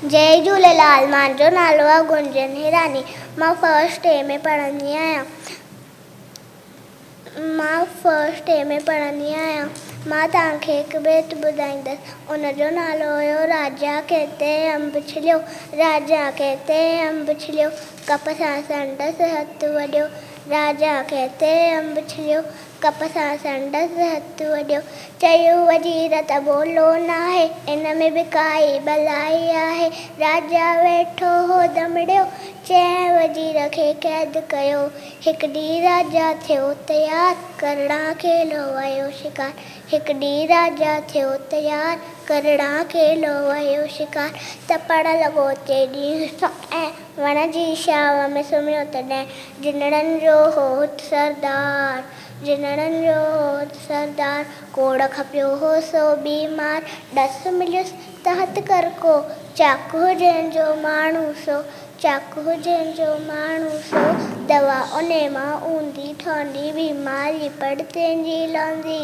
जय झूलेलाल। मुंहिंजो नालो आहे गुंजन हिरानी। मां फर्स्ट ए में पढ़ंदी आहियां। मां तव्हांखे हिकु बेत ॿुधाईंदसि। उनजो नालो हुयो राजा केते अंब छिलियो। राजा केते अंब छिलियो, कप सां संदसि हथु वॾियो। राजा केते अंब छिलियो, कप सां संदसि हथु वॾियो। चयूं वज़ीर त ॿोलो नाहे, इन में बि काई भलाई आहे। राजा वेठो हो दमड़ियो, चंहिं वज़ीर खे क़ैद कयो। हिकु ॾींहुं राजा थियो तयार, करणा खेलो वियो शिकार। हिकु ॾींहुं राजा थियो तयार, करणा खेलो वियो शिकार। तपड़ लॻो टे ॾींहं ऐं वण जी छांव में सुम्हियो तॾहिं। जिनड़नि जो हो सरदार, जिनड़नि जो हो सरदार। कोड़ खपियो हो सो बीमार, ॾस मिलियुसि त हथु कर को। चाकू जंहिंजो माण्हू सो, चाकू जंहिंजो माण्हू सो। दवा उन मां ऊंधी ठहंदी, बीमारी पड़ तंहिंजी लहंदी।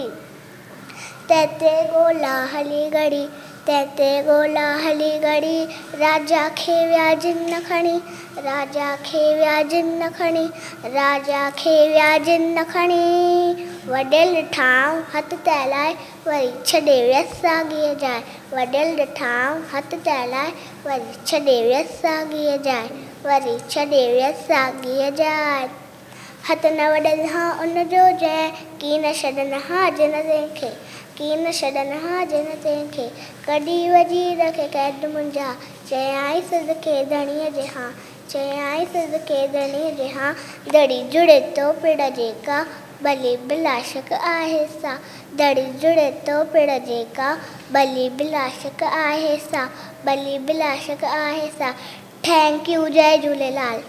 तैते ॻोल्हा हली घड़ी, तैते ॻोल्हा हली घड़ी। राजा खे व्याजिन न खणी, राजा खे व्याजिन न खणी, राजा खे व्याजिन न खणी। वॾेल ॾिठाऊं हथु तैलाए, वरी छॾे वियसि साॻीअ जाइ। वॾेल ॾिठाऊं हथु तैलाए, वरी छॾे वियसि साॻीअ जाइ, वरी छॾे वियसि साॻीअ जाइ। हथु न वॾल हा उनजो जंहिं, की न छॾनि हा जिन तंहिंखे, की न छॾनि हा जिन तंहिंखे। कढी वज़ीर खे क़ैद मुंझा, चयाईं सदिके धणीअ जे हा, चयाईं सदिके धणीअ जे हा। दड़ी जुड़े तो पिड़ जेका, भली बिलाशक आहे सा। दड़ी जुड़े तो पिड़ जेका, भली बिलाशक आहे सा, भली बिलाशक आहे सा। Thank you. जय झूलेलाल।